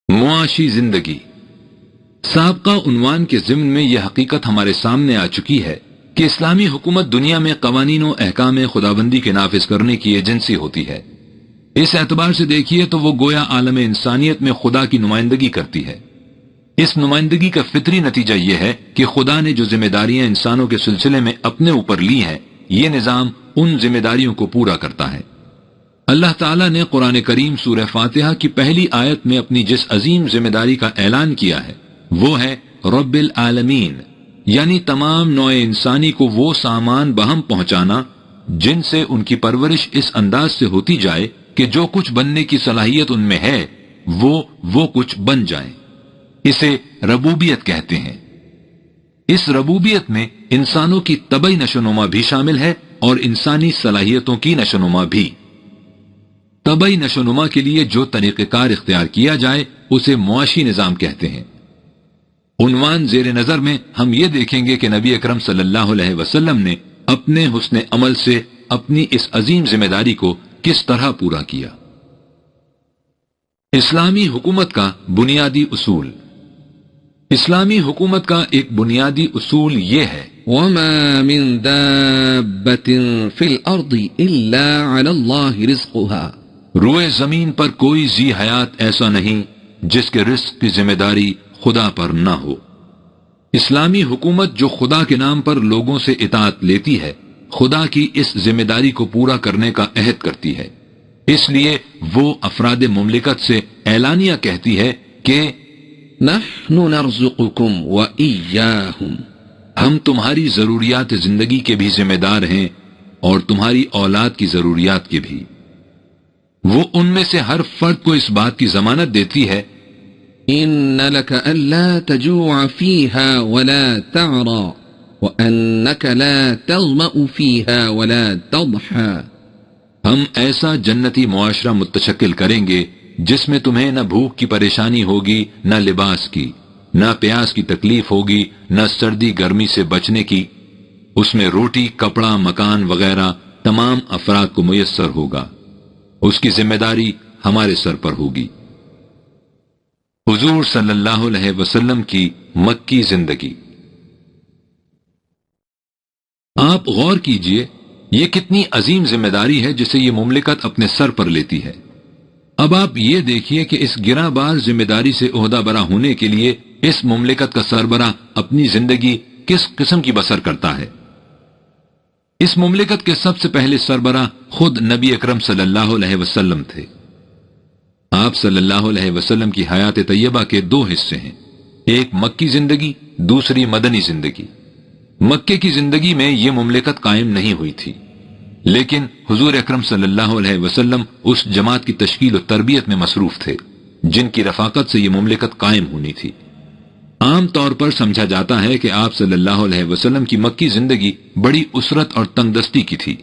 معاشی زندگی۔ سابقہ عنوان کے ضمن میں یہ حقیقت ہمارے سامنے آ چکی ہے کہ اسلامی حکومت دنیا میں قوانین و احکام خدابندی کے نافذ کرنے کی ایجنسی ہوتی ہے۔ اس اعتبار سے دیکھیے تو وہ گویا عالم انسانیت میں خدا کی نمائندگی کرتی ہے۔ اس نمائندگی کا فطری نتیجہ یہ ہے کہ خدا نے جو ذمہ داریاں انسانوں کے سلسلے میں اپنے اوپر لی ہیں، یہ نظام ان ذمہ داریوں کو پورا کرتا ہے۔ اللہ تعالیٰ نے قرآن کریم سورہ فاتحہ کی پہلی آیت میں اپنی جس عظیم ذمہ داری کا اعلان کیا ہے وہ ہے رب العالمین، یعنی تمام نوع انسانی کو وہ سامان بہم پہنچانا جن سے ان کی پرورش اس انداز سے ہوتی جائے کہ جو کچھ بننے کی صلاحیت ان میں ہے وہ کچھ بن جائیں۔ اسے ربوبیت کہتے ہیں۔ اس ربوبیت میں انسانوں کی طبعی نشوونما بھی شامل ہے اور انسانی صلاحیتوں کی نشوونما بھی۔ طبعی نشوونما کے لیے جو طریقہ کار اختیار کیا جائے اسے معاشی نظام کہتے ہیں۔ عنوان زیر نظر میں ہم یہ دیکھیں گے کہ نبی اکرم صلی اللہ علیہ وسلم نے اپنے حسن عمل سے اپنی اس عظیم ذمہ داری کو کس طرح پورا کیا۔ اسلامی حکومت کا بنیادی اصول۔ اسلامی حکومت کا ایک بنیادی اصول یہ ہے وَمَا مِن دَابَّةٍ فِي الْأَرْضِ إِلَّا عَلَى اللَّهِ رِزْقُهَا، روئے زمین پر کوئی ذی حیات ایسا نہیں جس کے رزق کی ذمہ داری خدا پر نہ ہو۔ اسلامی حکومت جو خدا کے نام پر لوگوں سے اطاعت لیتی ہے، خدا کی اس ذمہ داری کو پورا کرنے کا عہد کرتی ہے۔ اس لیے وہ افراد مملکت سے اعلانیہ کہتی ہے کہ نحن نرزقکم وإیاہم، ہم تمہاری ضروریات زندگی کے بھی ذمہ دار ہیں اور تمہاری اولاد کی ضروریات کے بھی۔ وہ ان میں سے ہر فرد کو اس بات کی ضمانت دیتی ہے ان لک الا تجوع فیہا ولا تعرى وانک لا تظمأ فیہا ولا تضحى، ہم ایسا جنتی معاشرہ متشکل کریں گے جس میں تمہیں نہ بھوک کی پریشانی ہوگی، نہ لباس کی، نہ پیاس کی تکلیف ہوگی، نہ سردی گرمی سے بچنے کی۔ اس میں روٹی، کپڑا، مکان وغیرہ تمام افراد کو میسر ہوگا۔ اس کی ذمہ داری ہمارے سر پر ہوگی۔ حضور صلی اللہ علیہ وسلم کی مکی زندگی۔ آپ غور کیجئے یہ کتنی عظیم ذمہ داری ہے جسے یہ مملکت اپنے سر پر لیتی ہے۔ اب آپ یہ دیکھیے کہ اس گراں بار ذمہ داری سے عہدہ برا ہونے کے لیے اس مملکت کا سربراہ اپنی زندگی کس قسم کی بسر کرتا ہے۔ اس مملکت کے سب سے پہلے سربراہ خود نبی اکرم صلی اللہ علیہ وسلم تھے۔ آپ صلی اللہ علیہ وسلم کی حیات طیبہ کے دو حصے ہیں، ایک مکی زندگی، دوسری مدنی زندگی۔ مکے کی زندگی میں یہ مملکت قائم نہیں ہوئی تھی، لیکن حضور اکرم صلی اللہ علیہ وسلم اس جماعت کی تشکیل و تربیت میں مصروف تھے جن کی رفاقت سے یہ مملکت قائم ہونی تھی۔ عام طور پر سمجھا جاتا ہے کہ آپ صلی اللہ علیہ وسلم کی مکی زندگی بڑی اسرت اور تنگ دستی کی تھی،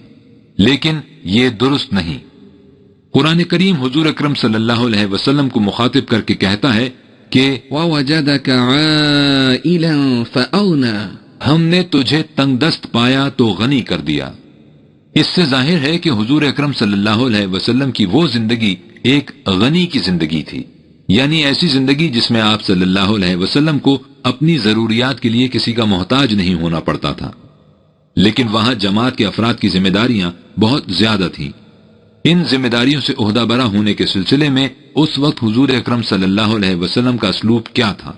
لیکن یہ درست نہیں۔ قرآن کریم حضور اکرم صلی اللہ علیہ وسلم کو مخاطب کر کے کہتا ہے کہ وَوَجَدَكَ عَائِلًا فَأَغْنَى، ہم نے تجھے تنگ دست پایا تو غنی کر دیا۔ اس سے ظاہر ہے کہ حضور اکرم صلی اللہ علیہ وسلم کی وہ زندگی ایک غنی کی زندگی تھی، یعنی ایسی زندگی جس میں آپ صلی اللہ علیہ وسلم کو اپنی ضروریات کے لیے کسی کا محتاج نہیں ہونا پڑتا تھا۔ لیکن وہاں جماعت کے افراد کی ذمہ داریاں بہت زیادہ تھیں۔ ان ذمہ داریوں سے عہدہ برا ہونے کے سلسلے میں اس وقت حضور اکرم صلی اللہ علیہ وسلم کا اسلوب کیا تھا،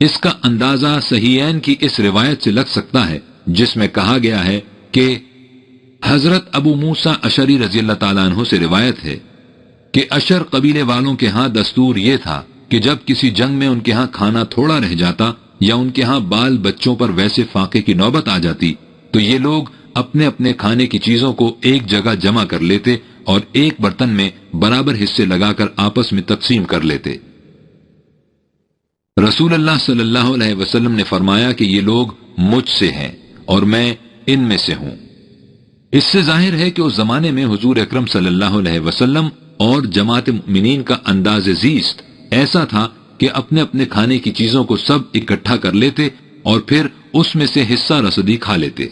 اس کا اندازہ صحیحین کی اس روایت سے لگ سکتا ہے جس میں کہا گیا ہے کہ حضرت ابو موسیٰ اشعری رضی اللہ تعالیٰ عنہ سے روایت ہے کہ اشر قبیلے والوں کے ہاں دستور یہ تھا کہ جب کسی جنگ میں ان کے ہاں کھانا تھوڑا رہ جاتا یا ان کے ہاں بال بچوں پر ویسے فاقے کی نوبت آ جاتی تو یہ لوگ اپنے اپنے کھانے کی چیزوں کو ایک جگہ جمع کر لیتے اور ایک برتن میں برابر حصے لگا کر آپس میں تقسیم کر لیتے۔ رسول اللہ صلی اللہ علیہ وسلم نے فرمایا کہ یہ لوگ مجھ سے ہیں اور میں ان میں سے ہوں۔ اس سے ظاہر ہے کہ اس زمانے میں حضور اکرم صلی اللہ علیہ وسلم اور جماعت مؤمنین کا انداز زیست ایسا تھا کہ اپنے اپنے کھانے کی چیزوں کو سب اکٹھا کر لیتے اور پھر اس میں سے حصہ رسدی کھا لیتے۔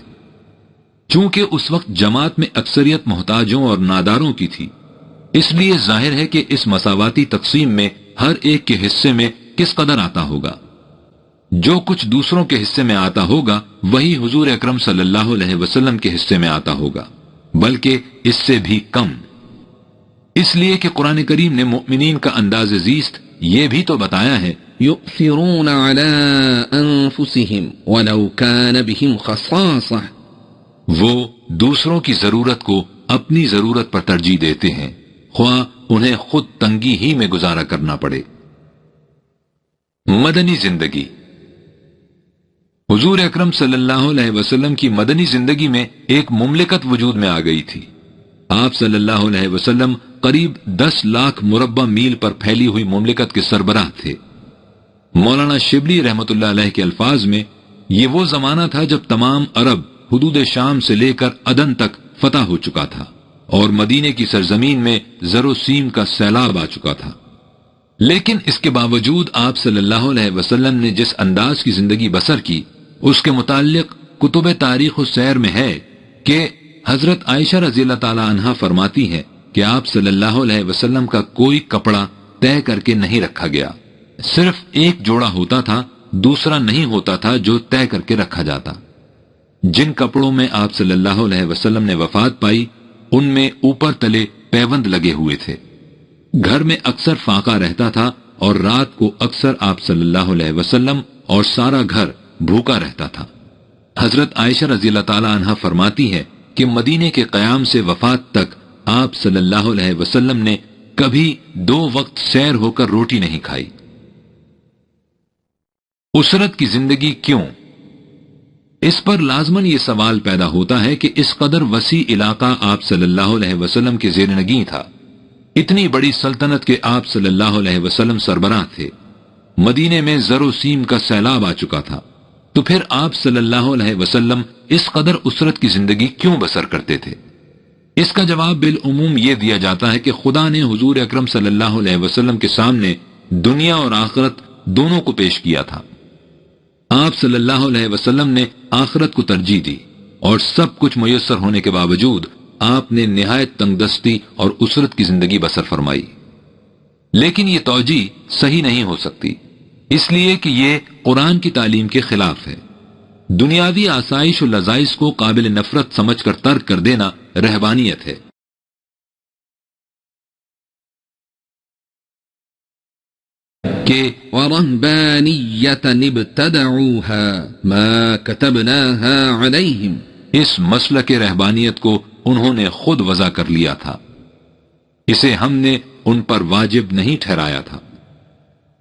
چونکہ اس وقت جماعت میں اکثریت محتاجوں اور ناداروں کی تھی، اس لیے ظاہر ہے کہ اس مساواتی تقسیم میں ہر ایک کے حصے میں کس قدر آتا ہوگا۔ جو کچھ دوسروں کے حصے میں آتا ہوگا وہی حضور اکرم صلی اللہ علیہ وسلم کے حصے میں آتا ہوگا، بلکہ اس سے بھی کم۔ اس لیے کہ قرآن کریم نے مؤمنین کا انداز زیست یہ بھی تو بتایا ہے، يؤثرون على انفسهم ولو كان بهم خصاصة، وہ دوسروں کی ضرورت کو اپنی ضرورت پر ترجیح دیتے ہیں، خواہ انہیں خود تنگی ہی میں گزارا کرنا پڑے۔ مدنی زندگی۔ حضور اکرم صلی اللہ علیہ وسلم کی مدنی زندگی میں ایک مملکت وجود میں آ گئی تھی۔ آپ صلی اللہ علیہ وسلم قریب 10 لاکھ مربع میل پر پھیلی ہوئی مملکت کے سربراہ تھے۔ مولانا شبلی رحمت اللہ علیہ کے الفاظ میں یہ وہ زمانہ تھا جب تمام عرب حدود شام سے لے کر عدن تک فتح ہو چکا تھا اور مدینے کی سرزمین میں زر و سیم کا سیلاب آ چکا تھا۔ لیکن اس کے باوجود آپ صلی اللہ علیہ وسلم نے جس انداز کی زندگی بسر کی، اس کے متعلق کتب تاریخ و سیر میں ہے کہ حضرت عائشہ رضی اللہ تعالی عنہا فرماتی ہے کہ آپ صلی اللہ علیہ وسلم کا کوئی کپڑا طے کر کے نہیں رکھا گیا، صرف ایک جوڑا ہوتا تھا، دوسرا نہیں ہوتا تھا جو طے کر کے رکھا جاتا۔ جن کپڑوں میں آپ صلی اللہ علیہ وسلم نے وفات پائی ان میں اوپر تلے پیوند لگے ہوئے تھے۔ گھر میں اکثر فاقہ رہتا تھا اور رات کو اکثر آپ صلی اللہ علیہ وسلم اور سارا گھر بھوکا رہتا تھا۔ حضرت عائشہ رضی اللہ تعالی عنہا فرماتی ہے کہ مدینے کے قیام سے وفات تک آپ صلی اللہ علیہ وسلم نے کبھی 2 وقت سیر ہو کر روٹی نہیں کھائی۔ اسرت کی زندگی کیوں؟ اس پر لازماً یہ سوال پیدا ہوتا ہے کہ اس قدر وسیع علاقہ آپ صلی اللہ علیہ وسلم کے زیر نگیں تھا، اتنی بڑی سلطنت کے آپ صلی اللہ علیہ وسلم سربراہ تھے، مدینے میں زر و سیم کا سیلاب آ چکا تھا، تو پھر آپ صلی اللہ علیہ وسلم اس قدر اسرت کی زندگی کیوں بسر کرتے تھے؟ اس کا جواب بالعموم یہ دیا جاتا ہے کہ خدا نے حضور اکرم صلی اللہ علیہ وسلم کے سامنے دنیا اور آخرت دونوں کو پیش کیا تھا۔ آپ صلی اللہ علیہ وسلم نے آخرت کو ترجیح دی اور سب کچھ میسر ہونے کے باوجود آپ نے نہایت تنگ دستی اور اسرت کی زندگی بسر فرمائی۔ لیکن یہ توجیہ صحیح نہیں ہو سکتی، اس لیے کہ یہ قرآن کی تعلیم کے خلاف ہے۔ دنیاوی آسائش و لذائذ کو قابل نفرت سمجھ کر ترک کر دینا رہبانیت ہے۔ کہ وَرَهْبَانِيَّةً ابْتَدَعُوهَا مَا كَتَبْنَاهَا عَلَيْهِمْ، اس مسلک رہبانیت کو انہوں نے خود وضع کر لیا تھا، اسے ہم نے ان پر واجب نہیں ٹھہرایا تھا۔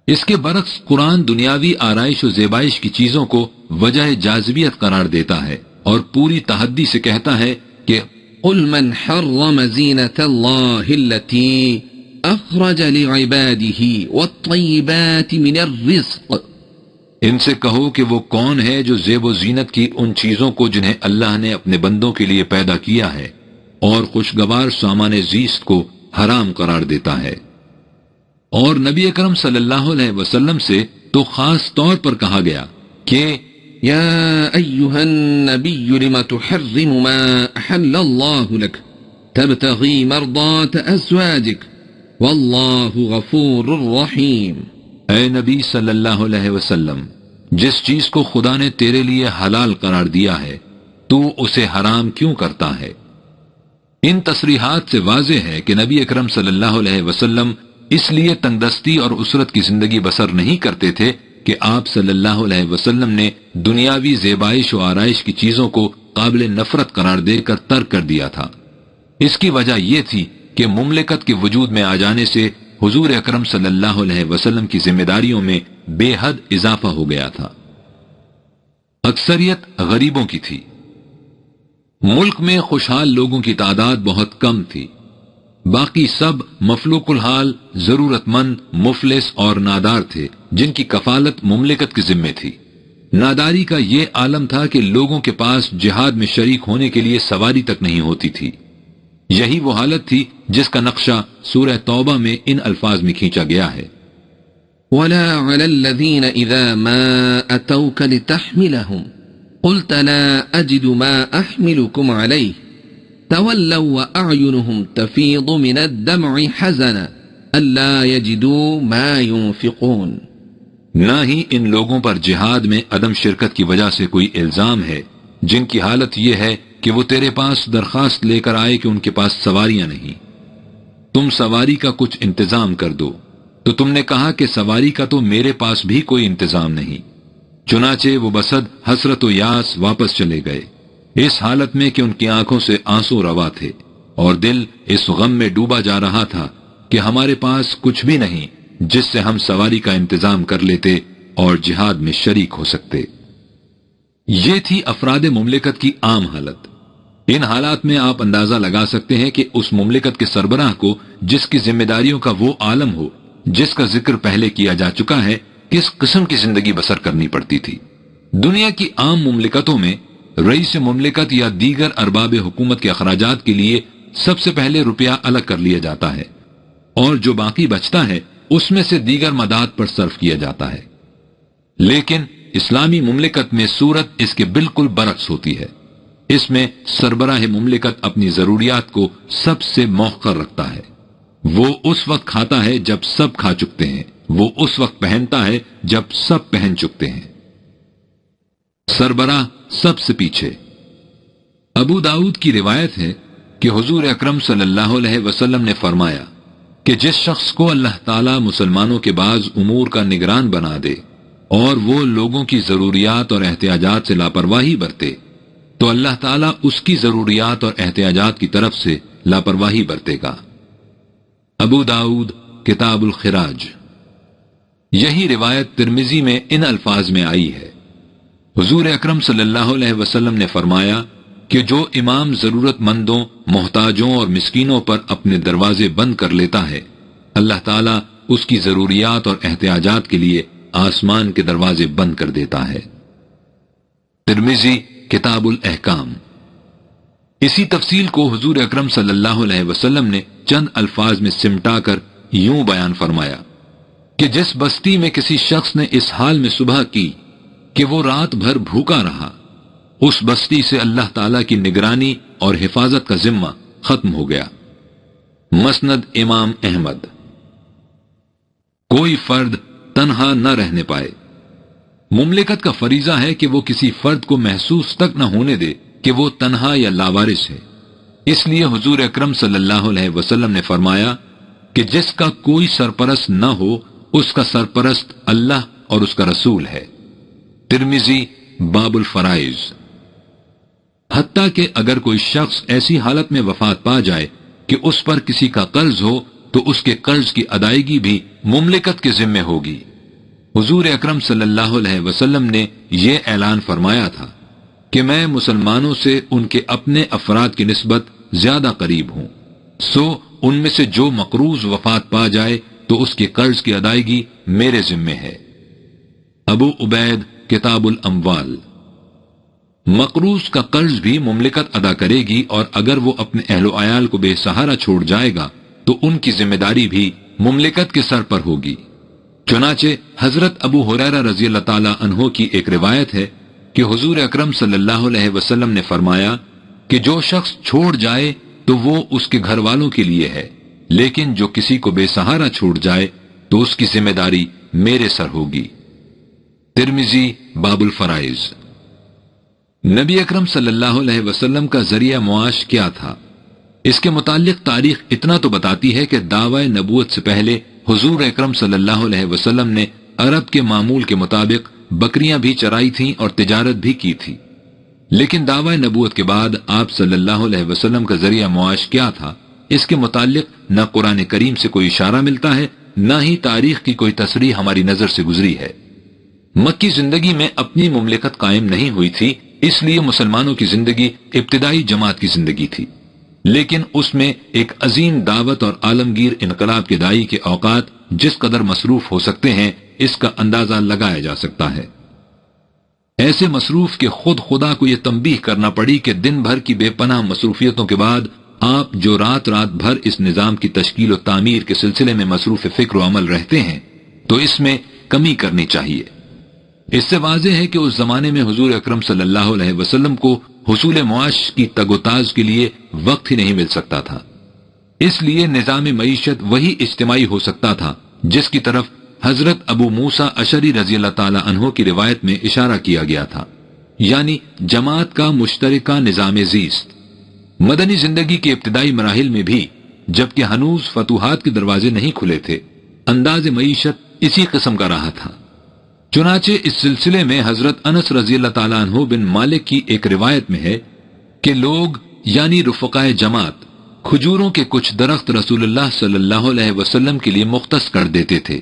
اس کے برعکس قرآن دنیاوی آرائش و زیبائش کی چیزوں کو وجہ جاذبیت قرار دیتا ہے اور پوری تحدی سے کہتا ہے کہ قُلْ مَنْ حَرَّمَ زِينَةَ اللَّهِ الَّتِي أَخْرَجَ لِعِبَادِهِ وَالطَّيِّبَاتِ مِنَ الرِّزْقِ، ان سے کہو کہ وہ کون ہے جو زیب و زینت کی ان چیزوں کو جنہیں اللہ نے اپنے بندوں کے لیے پیدا کیا ہے اور خوشگوار سامان زیست کو حرام قرار دیتا ہے۔ اور نبی اکرم صلی اللہ علیہ وسلم سے تو خاص طور پر کہا گیا کہ یا ایھا النبی لم تحرم ما احل اللہ لک تبتغی مرضات ازواجک واللہ غفور رحیم۔ اے نبی صلی اللہ علیہ وسلم، جس چیز کو خدا نے تیرے لیے حلال قرار دیا ہے تو اسے حرام کیوں کرتا ہے؟ ان تصریحات سے واضح ہے کہ نبی اکرم صلی اللہ علیہ وسلم اس لیے تنگ دستی اور اسرت کی زندگی بسر نہیں کرتے تھے کہ آپ صلی اللہ علیہ وسلم نے دنیاوی زیبائش و آرائش کی چیزوں کو قابل نفرت قرار دے کر ترک کر دیا تھا۔ اس کی وجہ یہ تھی کہ مملکت کے وجود میں آ جانے سے حضور اکرم صلی اللہ علیہ وسلم کی ذمہ داریوں میں بے حد اضافہ ہو گیا تھا۔ اکثریت غریبوں کی تھی۔ ملک میں خوشحال لوگوں کی تعداد بہت کم تھی، باقی سب مفلوق الحال، ضرورت مند، مفلس اور نادار تھے جن کی کفالت مملکت کے ذمے تھی۔ ناداری کا یہ عالم تھا کہ لوگوں کے پاس جہاد میں شریک ہونے کے لیے سواری تک نہیں ہوتی تھی۔ یہی وہ حالت تھی جس کا نقشہ سورہ توبہ میں ان الفاظ میں کھینچا گیا ہے، وَلَا عَلَى الَّذِينَ إِذَا مَا أَتَوْكَ لِتَحْمِلَهُمْ قُلْتَ لَا أَجِدُ مَا أَحْمِلُكُمْ عَلَيْهِ تولوا وأعينهم تفيض من الدمع حزنا ألا يجدوا ما ينفقون. نہ ہی ان لوگوں پر جہاد میں عدم شرکت کی وجہ سے کوئی الزام ہے جن کی حالت یہ ہے کہ وہ تیرے پاس درخواست لے کر آئے کہ ان کے پاس سواریاں نہیں. تم سواری کا کچھ انتظام کر دو، تو تم نے کہا کہ سواری کا تو میرے پاس بھی کوئی انتظام نہیں. چنانچہ وہ بسد حسرت و یاس واپس چلے گئے، اس حالت میں کہ ان کی آنکھوں سے آنسو روا تھے اور دل اس غم میں ڈوبا جا رہا تھا کہ ہمارے پاس کچھ بھی نہیں جس سے ہم سواری کا انتظام کر لیتے اور جہاد میں شریک ہو سکتے. یہ تھی افراد مملکت کی عام حالت. ان حالات میں آپ اندازہ لگا سکتے ہیں کہ اس مملکت کے سربراہ کو، جس کی ذمہ داریوں کا وہ عالم ہو جس کا ذکر پہلے کیا جا چکا ہے، کس قسم کی زندگی بسر کرنی پڑتی تھی. دنیا کی عام مملکتوں میں رئیس مملکت یا دیگر ارباب حکومت کے اخراجات کے لیے سب سے پہلے روپیہ الگ کر لیا جاتا ہے اور جو باقی بچتا ہے اس میں سے دیگر مداد پر صرف کیا جاتا ہے. لیکن اسلامی مملکت میں صورت اس کے بالکل برعکس ہوتی ہے. اس میں سربراہ مملکت اپنی ضروریات کو سب سے موخر رکھتا ہے. وہ اس وقت کھاتا ہے جب سب کھا چکتے ہیں، وہ اس وقت پہنتا ہے جب سب پہن چکتے ہیں. سربراہ سب سے پیچھے. ابو داؤد کی روایت ہے کہ حضور اکرم صلی اللہ علیہ وسلم نے فرمایا کہ جس شخص کو اللہ تعالی مسلمانوں کے بعض امور کا نگران بنا دے اور وہ لوگوں کی ضروریات اور احتیاجات سے لاپرواہی برتے تو اللہ تعالیٰ اس کی ضروریات اور احتیاجات کی طرف سے لاپرواہی برتے گا. ابو داؤد کتاب الخراج. یہی روایت ترمذی میں ان الفاظ میں آئی ہے. حضور اکرم صلی اللہ علیہ وسلم نے فرمایا کہ جو امام ضرورت مندوں، محتاجوں اور مسکینوں پر اپنے دروازے بند کر لیتا ہے، اللہ تعالیٰ اس کی ضروریات اور احتیاجات کے لیے آسمان کے دروازے بند کر دیتا ہے. ترمذی کتاب الاحکام. اسی تفصیل کو حضور اکرم صلی اللہ علیہ وسلم نے چند الفاظ میں سمٹا کر یوں بیان فرمایا کہ جس بستی میں کسی شخص نے اس حال میں صبح کی کہ وہ رات بھر بھوکا رہا، اس بستی سے اللہ تعالی کی نگرانی اور حفاظت کا ذمہ ختم ہو گیا. مسند امام احمد. کوئی فرد تنہا نہ رہنے پائے. مملکت کا فریضہ ہے کہ وہ کسی فرد کو محسوس تک نہ ہونے دے کہ وہ تنہا یا لاوارث ہے. اس لیے حضور اکرم صلی اللہ علیہ وسلم نے فرمایا کہ جس کا کوئی سرپرست نہ ہو اس کا سرپرست اللہ اور اس کا رسول ہے. ترمذی باب الفرائض. حتیٰ کہ اگر کوئی شخص ایسی حالت میں وفات پا جائے کہ اس پر کسی کا قرض ہو تو اس کے قرض کی ادائیگی بھی مملکت کے ذمے ہوگی. حضور اکرم صلی اللہ علیہ وسلم نے یہ اعلان فرمایا تھا کہ میں مسلمانوں سے ان کے اپنے افراد کی نسبت زیادہ قریب ہوں، سو ان میں سے جو مقروض وفات پا جائے تو اس کے قرض کی ادائیگی میرے ذمے ہے. ابو عبید کتاب الاموال. مقروض کا قرض بھی مملکت ادا کرے گی اور اگر وہ اپنے اہل و عیال کو بے سہارا چھوڑ جائے گا تو ان کی ذمہ داری بھی مملکت کے سر پر ہوگی. چنانچہ حضرت ابو ہریرہ رضی اللہ تعالی عنہ کی ایک روایت ہے کہ حضور اکرم صلی اللہ علیہ وسلم نے فرمایا کہ جو شخص چھوڑ جائے تو وہ اس کے گھر والوں کے لیے ہے، لیکن جو کسی کو بے سہارا چھوڑ جائے تو اس کی ذمہ داری میرے سر ہوگی. ترمذی باب الفرائض. نبی اکرم صلی اللہ علیہ وسلم کا ذریعہ معاش کیا تھا؟ اس کے متعلق تاریخ اتنا تو بتاتی ہے کہ دعوی نبوت سے پہلے حضور اکرم صلی اللہ علیہ وسلم نے عرب کے معمول کے مطابق بکریاں بھی چرائی تھیں اور تجارت بھی کی تھی. لیکن دعوی نبوت کے بعد آپ صلی اللہ علیہ وسلم کا ذریعہ معاش کیا تھا، اس کے متعلق نہ قرآن کریم سے کوئی اشارہ ملتا ہے، نہ ہی تاریخ کی کوئی تصریح ہماری نظر سے گزری ہے. مکی زندگی میں اپنی مملکت قائم نہیں ہوئی تھی، اس لیے مسلمانوں کی زندگی ابتدائی جماعت کی زندگی تھی، لیکن اس میں ایک عظیم دعوت اور عالمگیر انقلاب کے داعی کے اوقات جس قدر مصروف ہو سکتے ہیں اس کا اندازہ لگایا جا سکتا ہے. ایسے مصروف کہ خود خدا کو یہ تنبیہ کرنا پڑی کہ دن بھر کی بے پناہ مصروفیتوں کے بعد آپ جو رات بھر اس نظام کی تشکیل و تعمیر کے سلسلے میں مصروف فکر و عمل رہتے ہیں تو اس میں کمی کرنی چاہیے. اس سے واضح ہے کہ اس زمانے میں حضور اکرم صلی اللہ علیہ وسلم کو حصول معاش کی تگ و تاز کے لیے وقت ہی نہیں مل سکتا تھا. اس لیے نظام معیشت وہی اجتماعی ہو سکتا تھا جس کی طرف حضرت ابو موسیٰ اشعری رضی اللہ تعالی عنہ کی روایت میں اشارہ کیا گیا تھا، یعنی جماعت کا مشترکہ نظام زیست۔ مدنی زندگی کے ابتدائی مراحل میں بھی جبکہ ہنوز فتوحات کے دروازے نہیں کھلے تھے، انداز معیشت اسی قسم کا رہا تھا۔ چنانچہ اس سلسلے میں حضرت انس رضی اللہ تعالی عنہ بن مالک کی ایک روایت میں ہے کہ لوگ یعنی رفقائے جماعت کھجوروں کے کچھ درخت رسول اللہ صلی اللہ علیہ وسلم کے لیے مختص کر دیتے تھے۔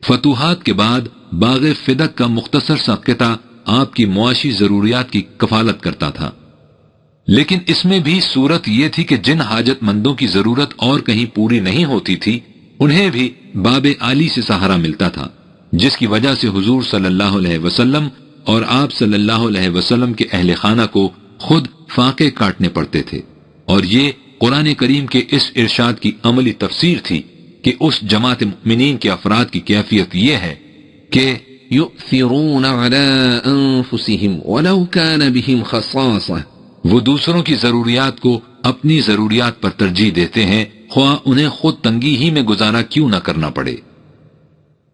فتوحات کے بعد باغ فدق کا مختصر سا قطع آپ کی معاشی ضروریات کی کفالت کرتا تھا، لیکن اس میں بھی صورت یہ تھی کہ جن حاجت مندوں کی ضرورت اور کہیں پوری نہیں ہوتی تھی انہیں بھی باب عالی سے سہارا ملتا تھا، جس کی وجہ سے حضور صلی اللہ علیہ وسلم اور آپ صلی اللہ علیہ وسلم کے اہل خانہ کو خود فاقے کاٹنے پڑتے تھے۔ اور یہ قرآن کریم کے اس ارشاد کی عملی تفسیر تھی کہ اس جماعت مؤمنین کے افراد کی کیفیت یہ ہے کہ يؤثرون على أنفسهم ولو كان بهم خصاصة، وہ دوسروں کی ضروریات کو اپنی ضروریات پر ترجیح دیتے ہیں، خواہ انہیں خود تنگی ہی میں گزارا کیوں نہ کرنا پڑے۔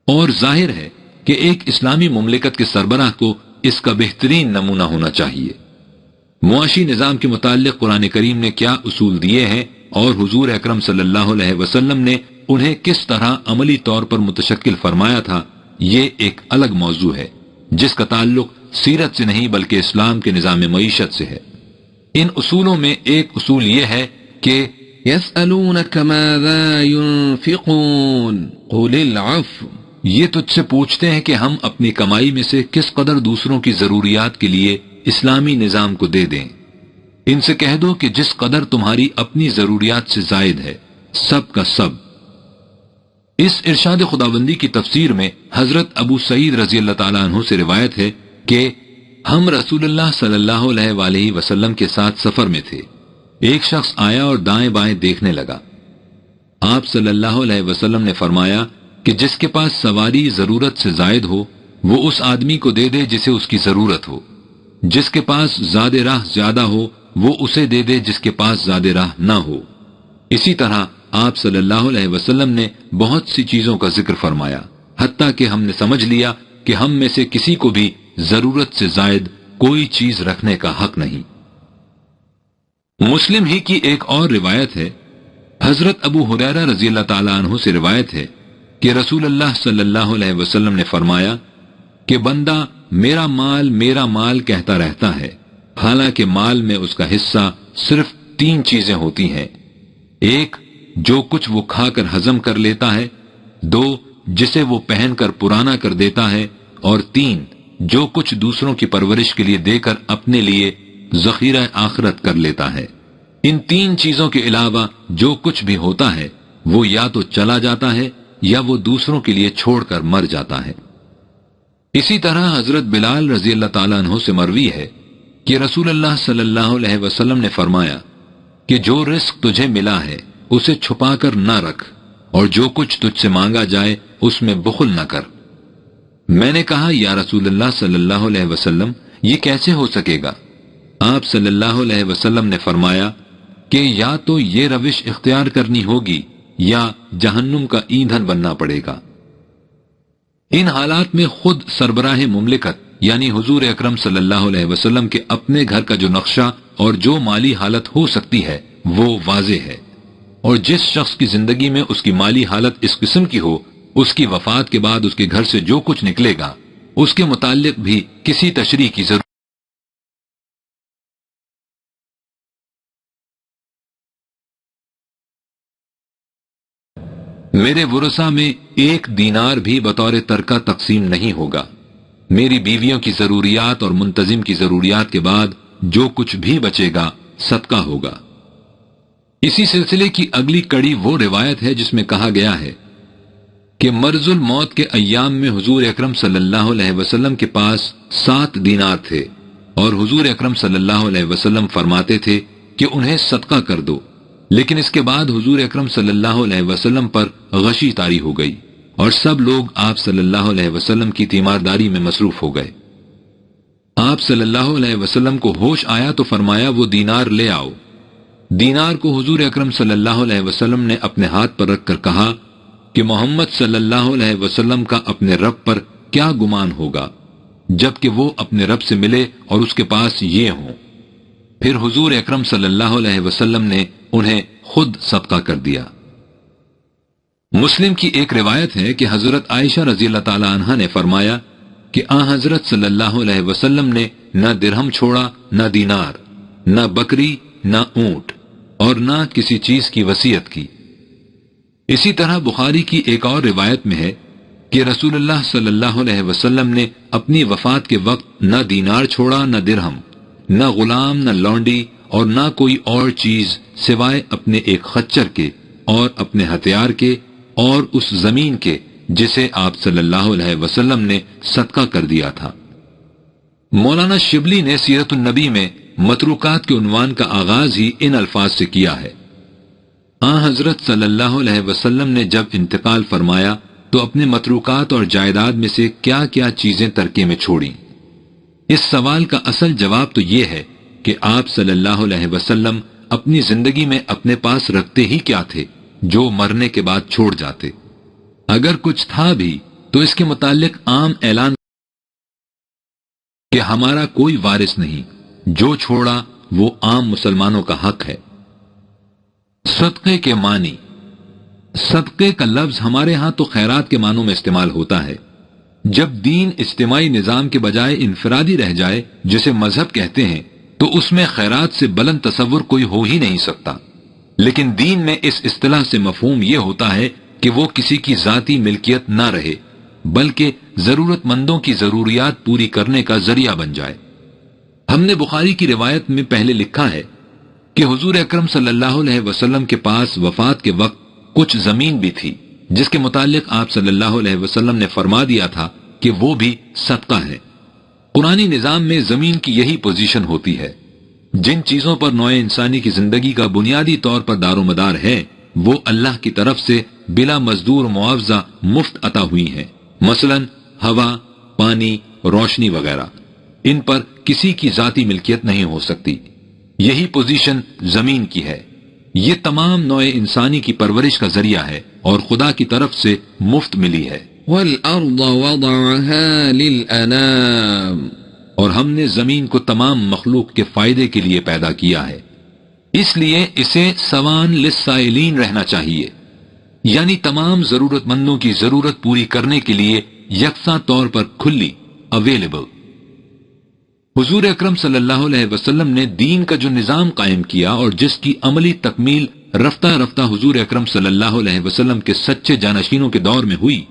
اور ظاہر ہے کہ ایک اسلامی مملکت کے سربراہ کو اس کا بہترین نمونہ ہونا چاہیے۔ معاشی نظام کے متعلق قرآن کریم نے کیا اصول دیے ہیں اور حضور اکرم صلی اللہ علیہ وسلم نے انہیں کس طرح عملی طور پر متشکل فرمایا تھا، یہ ایک الگ موضوع ہے جس کا تعلق سیرت سے نہیں بلکہ اسلام کے نظام معیشت سے ہے۔ ان اصولوں میں ایک اصول یہ ہے کہ يسألونك ماذا ينفقون قل العفو، یہ تجھ سے پوچھتے ہیں کہ ہم اپنی کمائی میں سے کس قدر دوسروں کی ضروریات کے لیے اسلامی نظام کو دے دیں۔ ان سے کہہ دو کہ جس قدر تمہاری اپنی ضروریات سے زائد ہے سب کا سب۔ اس ارشاد خداوندی کی تفسیر میں حضرت ابو سعید رضی اللہ تعالیٰ عنہ سے روایت ہے کہ ہم رسول اللہ صلی اللہ علیہ وآلہ وسلم کے ساتھ سفر میں تھے، ایک شخص آیا اور دائیں بائیں دیکھنے لگا۔ آپ صلی اللہ علیہ وسلم نے فرمایا کہ جس کے پاس سواری ضرورت سے زائد ہو وہ اس آدمی کو دے دے جسے اس کی ضرورت ہو، جس کے پاس زاد راہ زیادہ ہو وہ اسے دے دے جس کے پاس زاد راہ نہ ہو۔ اسی طرح آپ صلی اللہ علیہ وسلم نے بہت سی چیزوں کا ذکر فرمایا، حتیٰ کہ ہم نے سمجھ لیا کہ ہم میں سے کسی کو بھی ضرورت سے زائد کوئی چیز رکھنے کا حق نہیں۔ مسلم ہی کی ایک اور روایت ہے، حضرت ابو ہریرہ رضی اللہ تعالیٰ عنہ سے روایت ہے کہ رسول اللہ صلی اللہ علیہ وسلم نے فرمایا کہ بندہ میرا مال کہتا رہتا ہے، حالانکہ مال میں اس کا حصہ صرف 3 چیزیں ہوتی ہیں: 1 جو کچھ وہ کھا کر ہضم کر لیتا ہے، 2 جسے وہ پہن کر پرانا کر دیتا ہے، اور 3 جو کچھ دوسروں کی پرورش کے لیے دے کر اپنے لیے ذخیرہ آخرت کر لیتا ہے۔ ان 3 چیزوں کے علاوہ جو کچھ بھی ہوتا ہے وہ یا تو چلا جاتا ہے یا وہ دوسروں کے لیے چھوڑ کر مر جاتا ہے۔ اسی طرح حضرت بلال رضی اللہ تعالیٰ عنہ سے مروی ہے کہ رسول اللہ صلی اللہ علیہ وسلم نے فرمایا کہ جو رزق تجھے ملا ہے اسے چھپا کر نہ رکھ، اور جو کچھ تجھ سے مانگا جائے اس میں بخل نہ کر۔ میں نے کہا یا رسول اللہ صلی اللہ علیہ وسلم یہ کیسے ہو سکے گا؟ آپ صلی اللہ علیہ وسلم نے فرمایا کہ یا تو یہ روش اختیار کرنی ہوگی یا جہنم کا ایندھن بننا پڑے گا۔ ان حالات میں خود سربراہ مملکت یعنی حضور اکرم صلی اللہ علیہ وسلم کے اپنے گھر کا جو نقشہ اور جو مالی حالت ہو سکتی ہے وہ واضح ہے، اور جس شخص کی زندگی میں اس کی مالی حالت اس قسم کی ہو، اس کی وفات کے بعد اس کے گھر سے جو کچھ نکلے گا اس کے متعلق بھی کسی تشریح کی ضرورت۔ میرے ورثہ میں 1 دینار بھی بطور ترکہ تقسیم نہیں ہوگا۔ میری بیویوں کی ضروریات اور منتظم کی ضروریات کے بعد جو کچھ بھی بچے گا صدقہ ہوگا۔ اسی سلسلے کی اگلی کڑی وہ روایت ہے جس میں کہا گیا ہے کہ مرض الموت کے ایام میں حضور اکرم صلی اللہ علیہ وسلم کے پاس 7 دینار تھے، اور حضور اکرم صلی اللہ علیہ وسلم فرماتے تھے کہ انہیں صدقہ کر دو، لیکن اس کے بعد حضور اکرم صلی اللہ علیہ وسلم پر غشی طاری ہو گئی اور سب لوگ آپ صلی اللہ علیہ وسلم کی تیمارداری میں مصروف ہو گئے۔ آپ صلی اللہ علیہ وسلم کو ہوش آیا تو فرمایا وہ دینار لے آؤ۔ دینار کو حضور اکرم صلی اللہ علیہ وسلم نے اپنے ہاتھ پر رکھ کر کہا کہ محمد صلی اللہ علیہ وسلم کا اپنے رب پر کیا گمان ہوگا جبکہ وہ اپنے رب سے ملے اور اس کے پاس یہ ہوں۔ پھر حضور اکرم صلی اللہ علیہ وسلم نے انہیں خود صدقہ کر دیا۔ مسلم کی ایک روایت ہے کہ حضرت عائشہ رضی اللہ تعالی عنہا نے فرمایا کہ حضرت صلی اللہ علیہ وسلم نے نہ درہم چھوڑا، نہ دینار، نہ بکری، نہ اونٹ اور نہ کسی چیز کی وصیت کی۔ اسی طرح بخاری کی ایک اور روایت میں ہے کہ رسول اللہ صلی اللہ علیہ وسلم نے اپنی وفات کے وقت نہ دینار چھوڑا، نہ درہم، نہ غلام، نہ لونڈی اور نہ کوئی اور چیز سوائے اپنے ایک خچر کے اور اپنے ہتھیار کے اور اس زمین کے جسے آپ صلی اللہ علیہ وسلم نے صدقہ کر دیا تھا۔ مولانا شبلی نے سیرت النبی میں متروکات کے عنوان کا آغاز ہی ان الفاظ سے کیا ہے۔ حضرت صلی اللہ علیہ وسلم نے جب انتقال فرمایا تو اپنے متروکات اور جائیداد میں سے کیا کیا چیزیں ترکے میں چھوڑیں؟ اس سوال کا اصل جواب تو یہ ہے کہ آپ صلی اللہ علیہ وسلم اپنی زندگی میں اپنے پاس رکھتے ہی کیا تھے جو مرنے کے بعد چھوڑ جاتے۔ اگر کچھ تھا بھی تو اس کے متعلق عام اعلان کہ ہمارا کوئی وارث نہیں، جو چھوڑا وہ عام مسلمانوں کا حق ہے۔ صدقے کے معنی۔ صدقے کا لفظ ہمارے ہاں تو خیرات کے معنوں میں استعمال ہوتا ہے۔ جب دین اجتماعی نظام کے بجائے انفرادی رہ جائے جسے مذہب کہتے ہیں تو اس میں خیرات سے بلند تصور کوئی ہو ہی نہیں سکتا، لیکن دین میں اس اصطلاح سے مفہوم یہ ہوتا ہے کہ وہ کسی کی ذاتی ملکیت نہ رہے بلکہ ضرورت مندوں کی ضروریات پوری کرنے کا ذریعہ بن جائے۔ ہم نے بخاری کی روایت میں پہلے لکھا ہے کہ حضور اکرم صلی اللہ علیہ وسلم کے پاس وفات کے وقت کچھ زمین بھی تھی جس کے متعلق آپ صلی اللہ علیہ وسلم نے فرما دیا تھا کہ وہ بھی صدقہ ہے۔ قرآنی نظام میں زمین کی یہی پوزیشن ہوتی ہے۔ جن چیزوں پر نوع انسانی کی زندگی کا بنیادی طور پر دار و مدار ہے وہ اللہ کی طرف سے بلا مزدور معاوضہ مفت عطا ہوئی ہیں، مثلا ہوا، پانی، روشنی وغیرہ۔ ان پر کسی کی ذاتی ملکیت نہیں ہو سکتی۔ یہی پوزیشن زمین کی ہے۔ یہ تمام نوع انسانی کی پرورش کا ذریعہ ہے اور خدا کی طرف سے مفت ملی ہے۔ وَالْأَرْضَ وَضَعَهَا لِلْأَنَامِ، اور ہم نے زمین کو تمام مخلوق کے فائدے کے لیے پیدا کیا ہے، اس لیے اسے سوان للسائلین رہنا چاہیے، یعنی تمام ضرورت مندوں کی ضرورت پوری کرنے کے لیے یکساں طور پر کھلی، اویلیبل۔ حضور اکرم صلی اللہ علیہ وسلم نے دین کا جو نظام قائم کیا اور جس کی عملی تکمیل رفتہ رفتہ حضور اکرم صلی اللہ علیہ وسلم کے سچے جانشینوں کے دور میں ہوئی،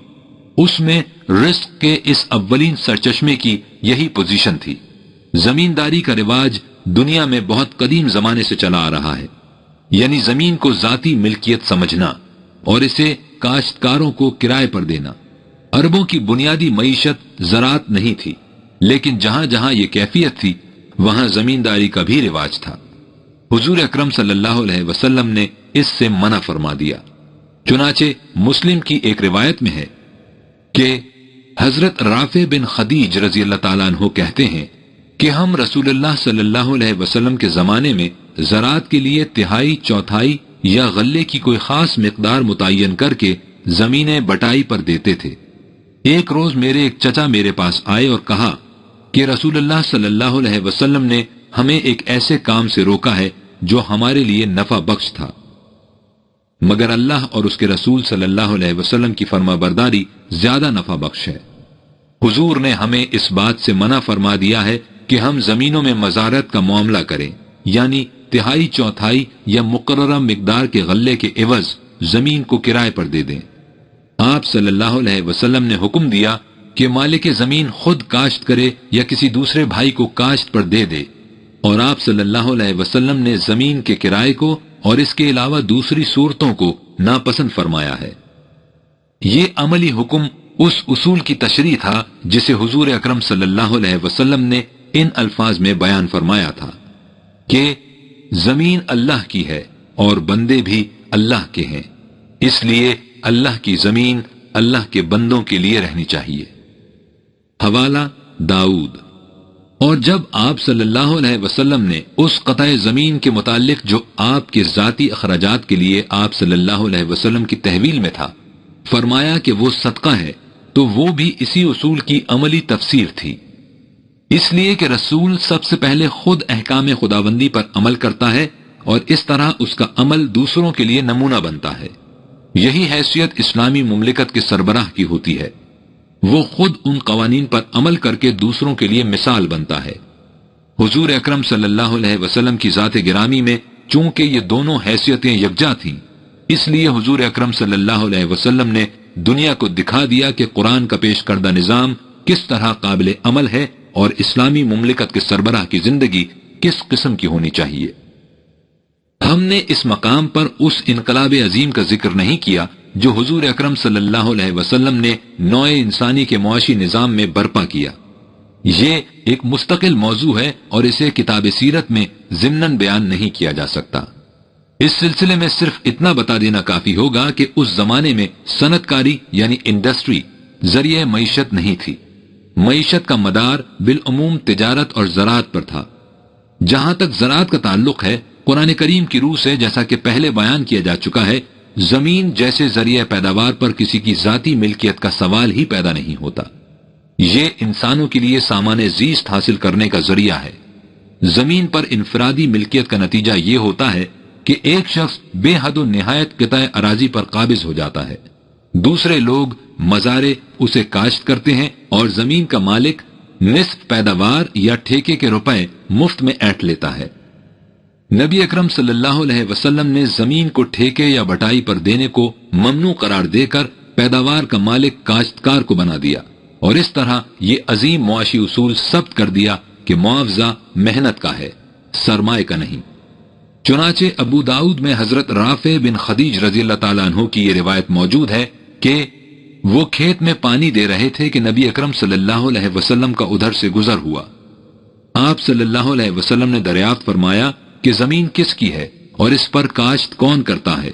اس میں رزق کے اس اولین سرچشمے کی یہی پوزیشن تھی۔ زمینداری کا رواج دنیا میں بہت قدیم زمانے سے چلا آ رہا ہے، یعنی زمین کو ذاتی ملکیت سمجھنا اور اسے کاشتکاروں کو کرائے پر دینا۔ عربوں کی بنیادی معیشت زراعت نہیں تھی، لیکن جہاں جہاں یہ کیفیت تھی وہاں زمینداری کا بھی رواج تھا۔ حضور اکرم صلی اللہ علیہ وسلم نے اس سے منع فرما دیا۔ چنانچہ مسلم کی ایک روایت میں ہے کہ حضرت رافع بن خدیج رضی اللہ تعالیٰ عنہ کہتے ہیں کہ ہم رسول اللہ صلی اللہ علیہ وسلم کے زمانے میں زراعت کے لیے تہائی، چوتھائی یا غلے کی کوئی خاص مقدار متعین کر کے زمینیں بٹائی پر دیتے تھے۔ ایک روز میرے ایک چچا میرے پاس آئے اور کہا کہ رسول اللہ صلی اللہ علیہ وسلم نے ہمیں ایک ایسے کام سے روکا ہے جو ہمارے لیے نفع بخش تھا، مگر اللہ اور اس کے رسول صلی اللہ علیہ وسلم کی فرما برداری زیادہ نفع بخش ہے۔ حضور نے ہمیں اس بات سے منع فرما دیا ہے کہ ہم زمینوں میں مزارعت کا معاملہ کریں، یعنی تہائی، چوتھائی یا مقررہ مقدار کے غلے کے عوض زمین کو کرائے پر دے دیں۔ آپ صلی اللہ علیہ وسلم نے حکم دیا کہ مالک زمین خود کاشت کرے یا کسی دوسرے بھائی کو کاشت پر دے دے، اور آپ صلی اللہ علیہ وسلم نے زمین کے کرائے کو اور اس کے علاوہ دوسری صورتوں کو ناپسند فرمایا ہے۔ یہ عملی حکم اس اصول کی تشریح تھا جسے حضور اکرم صلی اللہ علیہ وسلم نے ان الفاظ میں بیان فرمایا تھا کہ زمین اللہ کی ہے اور بندے بھی اللہ کے ہیں، اس لیے اللہ کی زمین اللہ کے بندوں کے لیے رہنی چاہیے۔ حوالہ داؤد۔ اور جب آپ صلی اللہ علیہ وسلم نے اس قطع زمین کے متعلق جو آپ کے ذاتی اخراجات کے لیے آپ صلی اللہ علیہ وسلم کی تحویل میں تھا فرمایا کہ وہ صدقہ ہے، تو وہ بھی اسی اصول کی عملی تفسیر تھی، اس لیے کہ رسول سب سے پہلے خود احکام خداوندی پر عمل کرتا ہے اور اس طرح اس کا عمل دوسروں کے لیے نمونہ بنتا ہے۔ یہی حیثیت اسلامی مملکت کے سربراہ کی ہوتی ہے، وہ خود ان قوانین پر عمل کر کے دوسروں کے لیے مثال بنتا ہے۔ حضور اکرم صلی اللہ علیہ وسلم کی ذات گرامی میں چونکہ یہ دونوں حیثیتیں یکجا تھیں، اس لیے حضور اکرم صلی اللہ علیہ وسلم نے دنیا کو دکھا دیا کہ قرآن کا پیش کردہ نظام کس طرح قابل عمل ہے اور اسلامی مملکت کے سربراہ کی زندگی کس قسم کی ہونی چاہیے۔ ہم نے اس مقام پر اس انقلاب عظیم کا ذکر نہیں کیا جو حضور اکرم صلی اللہ علیہ وسلم نے نوع انسانی کے معاشی نظام میں برپا کیا۔ یہ ایک مستقل موضوع ہے اور اسے کتاب سیرت میں ضمناً بیان نہیں کیا جا سکتا۔ اس سلسلے میں صرف اتنا بتا دینا کافی ہوگا کہ اس زمانے میں صنعت کاری یعنی انڈسٹری ذریعہ معیشت نہیں تھی۔ معیشت کا مدار بالعموم تجارت اور زراعت پر تھا۔ جہاں تک زراعت کا تعلق ہے، قرآن کریم کی روح سے جیسا کہ پہلے بیان کیا جا چکا ہے، زمین جیسے ذریعہ پیداوار پر کسی کی ذاتی ملکیت کا سوال ہی پیدا نہیں ہوتا۔ یہ انسانوں کے لیے سامان زیست حاصل کرنے کا ذریعہ ہے۔ زمین پر انفرادی ملکیت کا نتیجہ یہ ہوتا ہے کہ ایک شخص بے حد و نہایت قطع اراضی پر قابض ہو جاتا ہے، دوسرے لوگ مزارع اسے کاشت کرتے ہیں اور زمین کا مالک نصف پیداوار یا ٹھیکے کے روپے مفت میں ایٹھ لیتا ہے۔ نبی اکرم صلی اللہ علیہ وسلم نے زمین کو ٹھیکے یا بٹائی پر دینے کو ممنوع قرار دے کر پیداوار کا مالک کاشتکار کو بنا دیا، اور اس طرح یہ عظیم معاشی اصول ثبت کر دیا کہ معاوضہ محنت کا ہے، سرمائے کا نہیں۔ چنانچہ ابو داؤد میں حضرت رافع بن خدیج رضی اللہ تعالیٰ عنہ کی یہ روایت موجود ہے کہ وہ کھیت میں پانی دے رہے تھے کہ نبی اکرم صلی اللہ علیہ وسلم کا ادھر سے گزر ہوا۔ آپ صلی اللہ علیہ وسلم نے دریافت فرمایا کہ زمین کس کی ہے اور اس پر کاشت کون کرتا ہے؟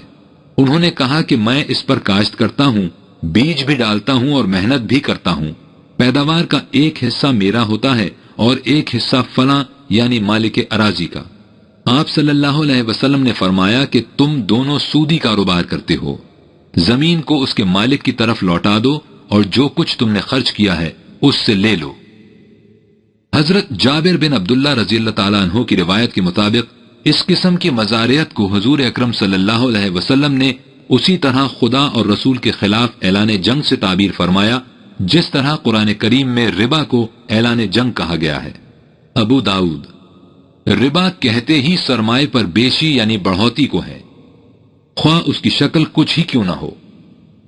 انہوں نے کہا کہ میں اس پر کاشت کرتا ہوں، بیج بھی ڈالتا ہوں اور محنت بھی کرتا ہوں۔ پیداوار کا ایک حصہ میرا ہوتا ہے اور ایک حصہ فلاں یعنی مالک اراضی کا۔ آپ صلی اللہ علیہ وسلم نے فرمایا کہ تم دونوں سودی کاروبار کرتے ہو، زمین کو اس کے مالک کی طرف لوٹا دو اور جو کچھ تم نے خرچ کیا ہے اس سے لے لو۔ حضرت جابر بن عبداللہ رضی اللہ تعالیٰ عنہ کی روایت کے مطابق اس قسم کی مزارعت کو حضور اکرم صلی اللہ علیہ وسلم نے اسی طرح خدا اور رسول کے خلاف اعلان جنگ سے تعبیر فرمایا جس طرح قرآن کریم میں ربا کو اعلان جنگ کہا گیا ہے۔ ابو داؤد۔ ربا کہتے ہی سرمائے پر بیشی یعنی بڑھوتی کو ہے، خواہ اس کی شکل کچھ ہی کیوں نہ ہو۔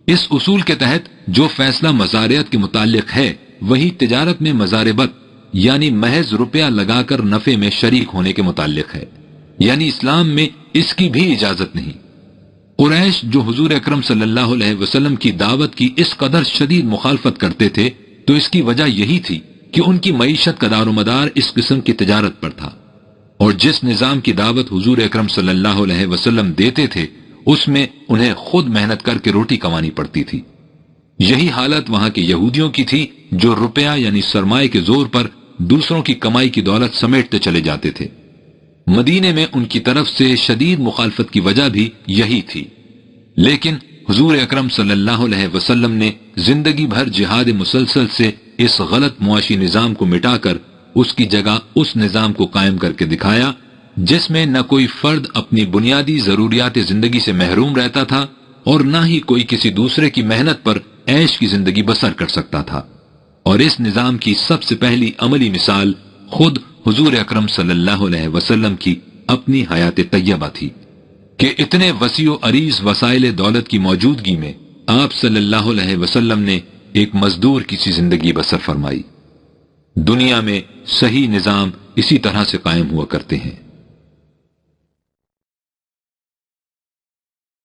اس اصول کے تحت جو فیصلہ مزارعت کے متعلق ہے وہی تجارت میں مزاربت یعنی محض روپیہ لگا کر نفع میں شریک ہونے کے متعلق ہے، یعنی اسلام میں اس کی بھی اجازت نہیں۔ قریش جو حضور اکرم صلی اللہ علیہ وسلم کی دعوت کی اس قدر شدید مخالفت کرتے تھے تو اس کی وجہ یہی تھی کہ ان کی معیشت کا دار و مدار اس قسم کی تجارت پر تھا، اور جس نظام کی دعوت حضور اکرم صلی اللہ علیہ وسلم دیتے تھے اس میں انہیں خود محنت کر کے روٹی کمانی پڑتی تھی۔ یہی حالت وہاں کے یہودیوں کی تھی جو روپیہ یعنی سرمائے کے زور پر دوسروں کی کمائی کی دولت سمیٹتے چلے جاتے تھے۔ مدینے میں ان کی طرف سے شدید مخالفت کی وجہ بھی یہی تھی، لیکن حضور اکرم صلی اللہ علیہ وسلم نے زندگی بھر جہاد مسلسل سے اس غلط معاشی نظام کو مٹا کر اس کی جگہ اس نظام کو قائم کر کے دکھایا جس میں نہ کوئی فرد اپنی بنیادی ضروریات زندگی سے محروم رہتا تھا اور نہ ہی کوئی کسی دوسرے کی محنت پر عیش کی زندگی بسر کر سکتا تھا۔ اور اس نظام کی سب سے پہلی عملی مثال خود حضور اکرم صلی اللہ علیہ وسلم کی اپنی حیات طیبہ تھی کہ اتنے وسیع و عریض وسائل دولت کی موجودگی میں آپ صلی اللہ علیہ وسلم نے ایک مزدور کی سی زندگی بسر فرمائی۔ دنیا میں صحیح نظام اسی طرح سے قائم ہوا کرتے ہیں۔